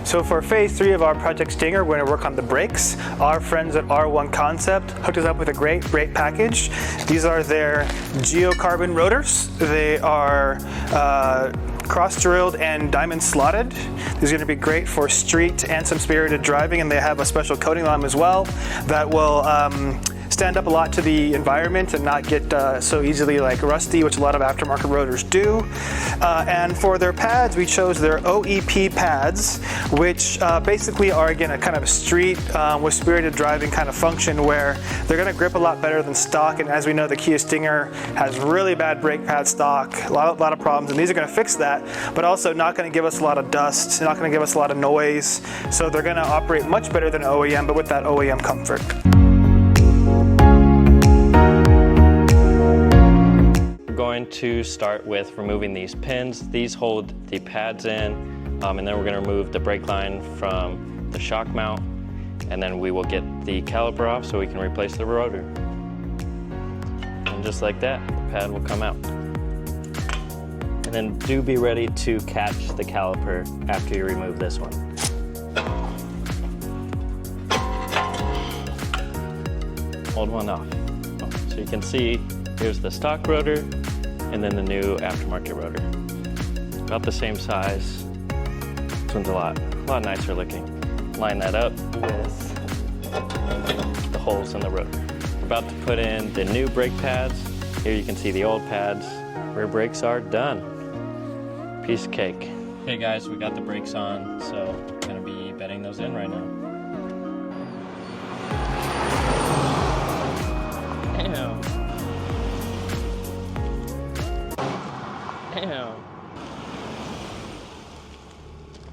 So for phase 3 of our Project Stinger, we're going to work on the brakes. Our friends at R1 Concept hooked us up with a great brake package. These are their Geo Carbon rotors. They are cross-drilled and diamond slotted. These are going to be great for street and some spirited driving, and they have a special coating on them as well that will stand up a lot to the environment and not get so easily like rusty, which a lot of aftermarket rotors do. And for their pads, we chose their OEP pads, which basically are, again, a kind of street with spirited driving kind of function where they're going to grip a lot better than stock. And as we know, the Kia Stinger has really bad brake pad stock, a lot of problems, and these are going to fix that, but also not going to give us a lot of dust, not going to give us a lot of noise. So they're going to operate much better than OEM, but with that OEM comfort. Going to start with removing these pins. These hold the pads in, and then we're going to remove the brake line from the shock mount, and then we will get the caliper off so we can replace the rotor. And just like that, the pad will come out. And then do be ready to catch the caliper after you remove this one. Hold one off. So you can see here's the stock rotor, and then the new aftermarket rotor. About the same size. This one's a lot nicer looking. Line that up with the holes in the rotor. We're about to put in the new brake pads. Here you can see the old pads. Rear brakes are done. Piece of cake. Hey guys, we got the brakes on, so I'm gonna be bedding those in right now. Damn.